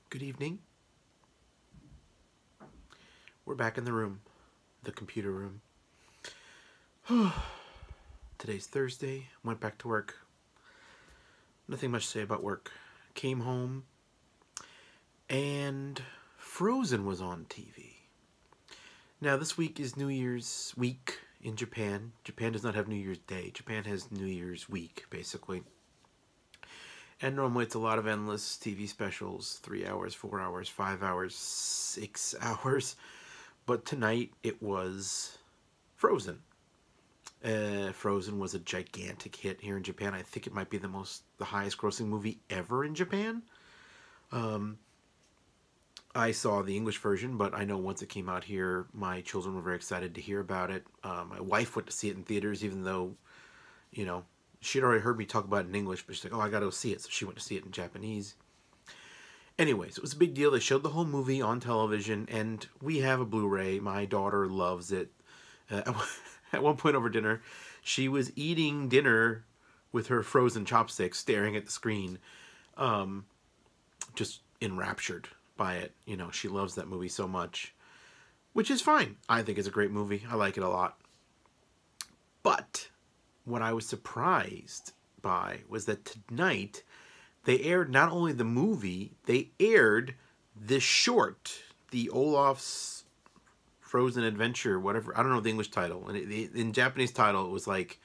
Good evening. We're back in the room, the computer room. Today's Thursday. Went back to work. Nothing much to say about work. Came home and Frozen was on TV. Now, this week is New Year's week in Japan. Japan does not have New Year's Day. Japan has New Year's week, basically. And normally it's a lot of endless TV specials, 3 hours, 4 hours, 5 hours, 6 hours. But tonight it was Frozen. Frozen was a gigantic hit here in Japan. I think it might be the highest grossing movie ever in Japan. I saw the English version, but I know once it came out here, my children were very excited to hear about it. My wife went to see it in theaters, even though, she'd already heard me talk about it in English, but she's like, oh, I gotta go see it. So she went to see it in Japanese. Anyways, it was a big deal. They showed the whole movie on television, and we have a Blu-ray. My daughter loves it. At one point over dinner, she was eating dinner with her frozen chopsticks, staring at the screen, just enraptured by it. She loves that movie so much, which is fine. I think it's a great movie. I like it a lot. But what I was surprised by was that tonight they aired not only the movie, they aired the short, the Olaf's Frozen Adventure, whatever. I don't know the English title. And in Japanese title, it was like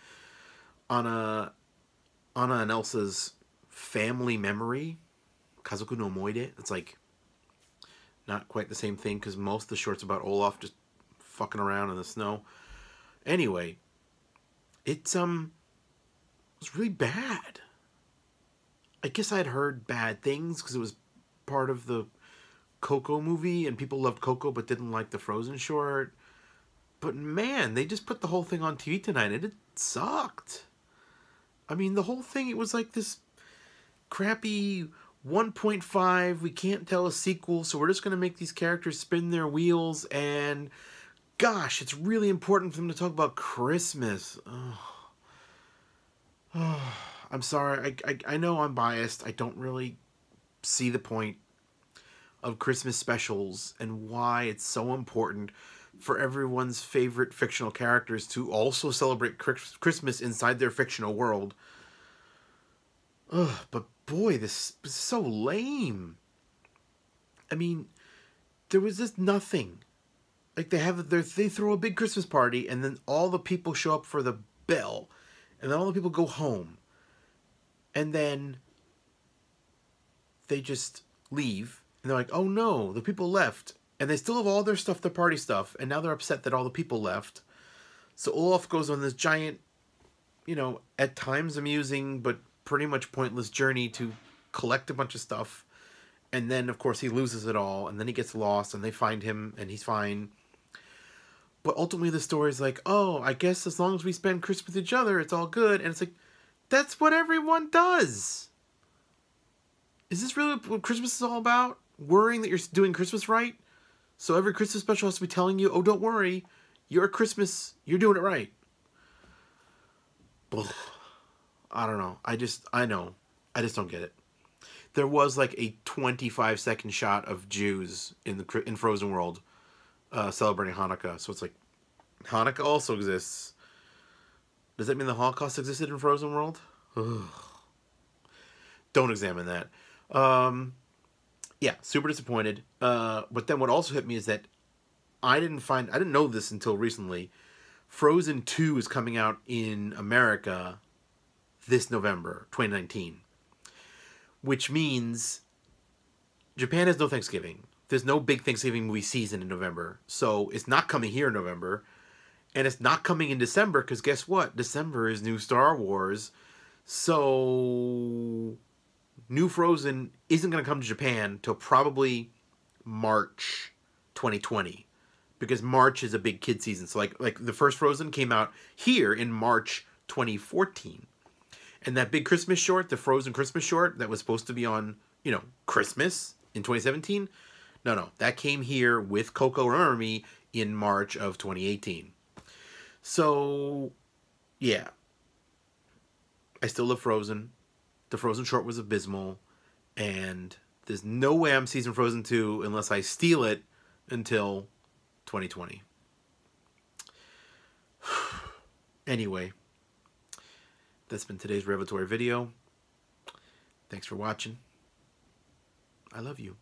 Anna and Elsa's family memory, Kazoku no Omoide. It's like not quite the same thing because most of the shorts about Olaf just fucking around in the snow. Anyway, it was really bad. I guess I'd heard bad things because it was part of the Coco movie and people loved Coco but didn't like the Frozen short. But man, they just put the whole thing on TV tonight and it sucked. I mean, the whole thing, it was like this crappy 1.5, we can't tell a sequel, so we're just going to make these characters spin their wheels, and gosh, it's really important for them to talk about Christmas. I'm sorry, I know I'm biased. I don't really see the point of Christmas specials and why it's so important for everyone's favorite fictional characters to also celebrate Christmas inside their fictional world. But boy, this is so lame. I mean, there was just nothing. Like they throw a big Christmas party and then all the people show up for the bell and then all the people go home. And then they just leave. And they're like, oh no, the people left. And they still have all their stuff, their party stuff. And now they're upset that all the people left. So Olaf goes on this giant, at times amusing, but pretty much pointless journey to collect a bunch of stuff. And then, of course, he loses it all. And then he gets lost. And they find him. And he's fine. But ultimately, the story's like, oh, I guess as long as we spend Christmas with each other, it's all good. And it's like, that's what everyone does. Is this really what Christmas is all about? Worrying that you're doing Christmas right? So every Christmas special has to be telling you, oh, don't worry, you're doing it right. Ugh. I don't know. I just don't get it. There was like a 25-second shot of Jews in Frozen World celebrating Hanukkah. So it's like, Hanukkah also exists. Does that mean the Holocaust existed in Frozen World? Ugh. Don't examine that. Yeah, super disappointed. But then what also hit me is that I didn't know this until recently. Frozen 2 is coming out in America this November, 2019. Which means Japan has no Thanksgiving. There's no big Thanksgiving movie season in November. So it's not coming here in November. And it's not coming in December because guess what? December is new Star Wars. So new Frozen isn't going to come to Japan till probably March 2020. Because March is a big kid season. So like the first Frozen came out here in March 2014. And that big Christmas short, the Frozen Christmas short that was supposed to be on, Christmas in 2017. No, that came here with Coco Remember Me in March of 2018. So, yeah. I still love Frozen. The Frozen short was abysmal. And there's no way I'm seeing Frozen 2 unless I steal it until 2020. Anyway, that's been today's revelatory video. Thanks for watching. I love you.